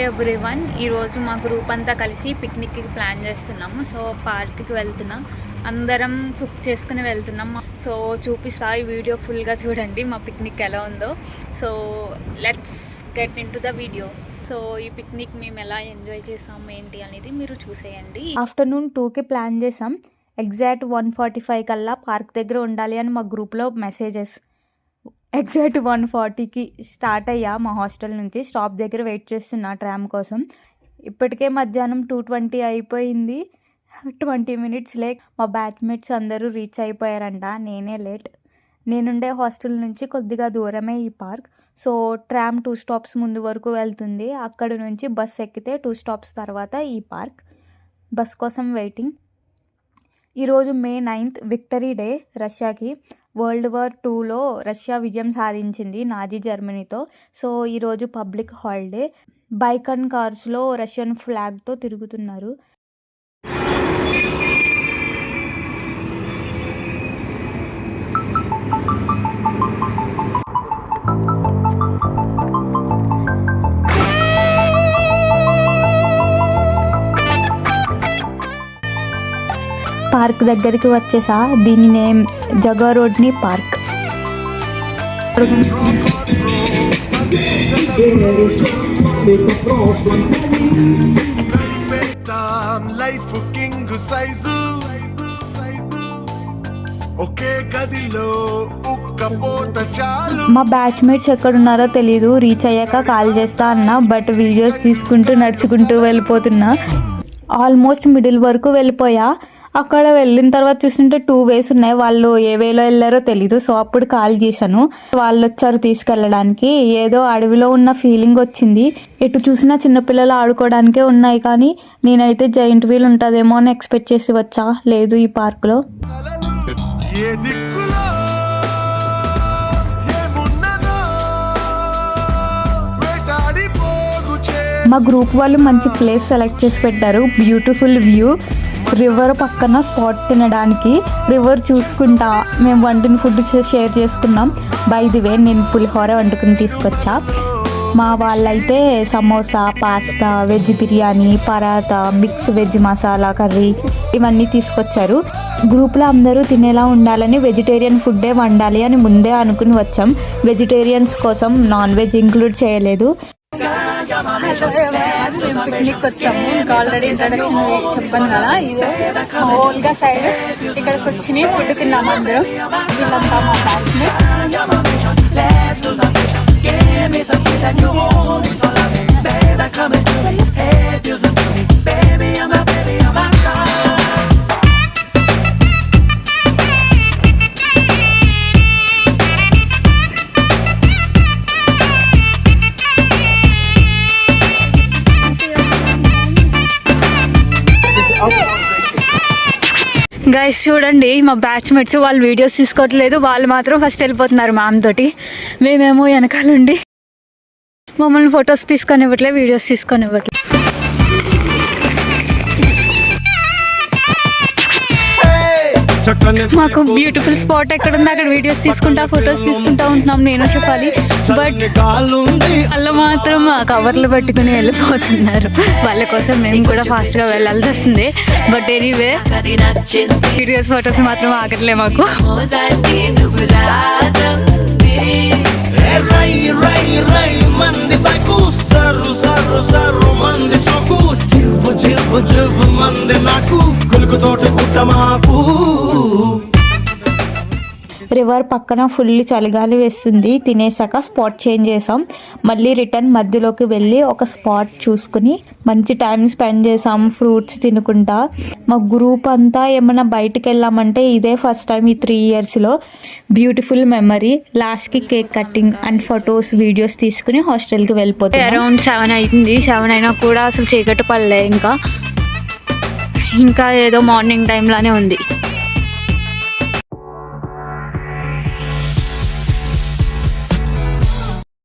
Everyone, ఈరోజు మా group అంతా కలిసి పిక్నిక్కి ప్లాన్ చేస్తున్నాము. సో పార్క్కి వెళ్తున్నాం, అందరం కుక్ చేసుకుని వెళ్తున్నాం. సో చూపిస్తా, ఈ వీడియో ఫుల్గా చూడండి మా పిక్నిక్ ఎలా ఉందో. So let's get in to the video. So ఈ పిక్నిక్ మేము ఎలా ఎంజాయ్ చేసాము ఏంటి అనేది మీరు చూసేయండి. ఆఫ్టర్నూన్ 2కి ప్లాన్ చేసాం. ఎగ్జాక్ట్ 1:45 కల్లా పార్క్ దగ్గర ఉండాలి అని మా గ్రూప్లో మెసేజెస్. ఎగ్జాక్ట్ 1:40కి స్టార్ట్ అయ్యా మా హాస్టల్ నుంచి. స్టాప్ దగ్గర వెయిట్ చేస్తున్నా ట్రామ్ కోసం. ఇప్పటికే మధ్యాహ్నం 2:20 అయిపోయింది. 20 మినిట్స్ లేట్. మా బ్యాచ్మేట్స్ అందరూ రీచ్ అయిపోయారంట, నేనే లేట్. నేనుండే హాస్టల్ నుంచి కొద్దిగా దూరమే ఈ పార్క్. సో ట్రామ్ 2 స్టాప్స్ ముందు వరకు వెళ్తుంది. అక్కడి నుంచి బస్ ఎక్కితే 2 స్టాప్స్ తర్వాత ఈ పార్క్. బస్ కోసం వెయిటింగ్. ఈరోజు May 9th విక్టరీ డే రష్యాకి. World War IIలో రష్యా విజయం సాధించింది నాజీ జర్మనీతో. సో ఈరోజు పబ్లిక్ హాలిడే. బైక్ అండ్ కార్స్లో రష్యన్ ఫ్లాగ్తో తిరుగుతున్నారు. పార్క్ దగ్గరికి వచ్చేసా. దీని నేమ్ జగరోడ్ని పార్క్. మా బ్యాచ్మేట్స్ ఎక్కడున్నారో తెలీదు. రీచ్ అయ్యాక కాల్ చేస్తా అన్నా, బట్ వీడియోస్ తీసుకుంటూ నడుచుకుంటూ వెళ్ళిపోతున్నా. ఆల్మోస్ట్ మిడిల్ వరకు వెళ్ళిపోయా. అక్కడ వెళ్ళిన తర్వాత చూస్తుంటే 2 ways ఉన్నాయి. వాళ్ళు ఏ వేలో వెళ్ళారో తెలీదు. సో అప్పుడు కాల్ చేశాను, వాళ్ళు వచ్చారు తీసుకెళ్ళడానికి. ఏదో అడవిలో ఉన్న ఫీలింగ్ వచ్చింది. ఎటు చూసినా చిన్నపిల్లలు ఆడుకోవడానికే ఉన్నాయి, కానీ నేనైతే జైంట్ వీల్ ఉంటుందేమో అని ఎక్స్పెక్ట్ చేసి వచ్చా. లేదు ఈ పార్క్లో. మా గ్రూప్ వాళ్ళు మంచి ప్లేస్ సెలెక్ట్ చేసి పెట్టారు. బ్యూటిఫుల్ వ్యూ, రివర్ పక్కన స్పాట్ తినడానికి. రివర్ చూసుకుంటా మేము వండిన ఫుడ్ షేర్ చేసుకున్నాం. బై ది వే నేను పులిహోర వండుకుని తీసుకొచ్చా. మా వాళ్ళైతే samosa, pasta, veg biryani, paratha, mix veg masala curry ఇవన్నీ తీసుకొచ్చారు. గ్రూప్లో అందరూ తినేలా ఉండాలని వెజిటేరియన్ ఫుడ్డే వండాలి అని ముందే అనుకుని వచ్చాం. వెజిటేరియన్స్ కోసం నాన్ వెజ్ ఇంక్లూడ్ చేయలేదు. మేము పిక్నిక్ వచ్చాము. ఇంకా ఆల్రెడీ ఇంట్రడక్షన్ చెప్పాను కదా, ఇదే హోల్గా సైడ్ ఇక్కడికి వచ్చి ఫుడ్ తిన్నాము అందరం. వీళ్ళంతా మా బ్యాచ్మేట్స్. గైస్ చూడండి, మా బ్యాచ్మేట్స్ వాళ్ళు వీడియోస్ తీసుకోవట్లేదు. వాళ్ళు మాత్రం ఫస్ట్ వెళ్ళిపోతున్నారు మ్యామ్ తోటి. మేమేమో వెనకాలండి మమ్మల్ని ఫొటోస్ తీసుకొని ఇవ్వట్లేదు, వీడియోస్ తీసుకొని ఇవ్వట్లేదు. మాకు బ్యూటిఫుల్ స్పాట్ ఎక్కడ ఉంది అక్కడ వీడియోస్ తీసుకుంటా ఫొటోస్ తీసుకుంటా ఉంటున్నాం. నేను చెప్పాలి, బట్ వాళ్ళు మాత్రం కవర్లు పట్టుకుని వెళ్ళిపోతున్నారు. వాళ్ళ కోసం మేము కూడా ఫాస్ట్గా వెళ్ళాల్సి వస్తుంది. బట్ ఎనీవే వీడియోస్ ఫొటోస్ మాత్రం ఆగట్లే మాకు. రివర్ పక్కన ఫుల్ చలిగాలి వేస్తుంది. తినేసాక స్పాట్ చేంజ్ చేసాం. మళ్ళీ రిటర్న్ మధ్యలోకి వెళ్ళి ఒక స్పాట్ చూసుకుని మంచి టైం స్పెండ్ చేసాం ఫ్రూట్స్ తినుకుంటా. మా గ్రూప్ అంతా ఏమైనా బయటకు వెళ్ళామంటే ఇదే ఫస్ట్ టైం ఈ 3 yearsలో. Beautiful memory. లాస్ట్కి cake cutting and photos videos తీసుకుని హాస్టల్కి వెళ్ళిపోతాం. అరౌండ్ 7 అయింది. 7 అయినా కూడా అసలు చీకటి పడలే. ఇంకా ఏదో మార్నింగ్ టైంలానే ఉంది.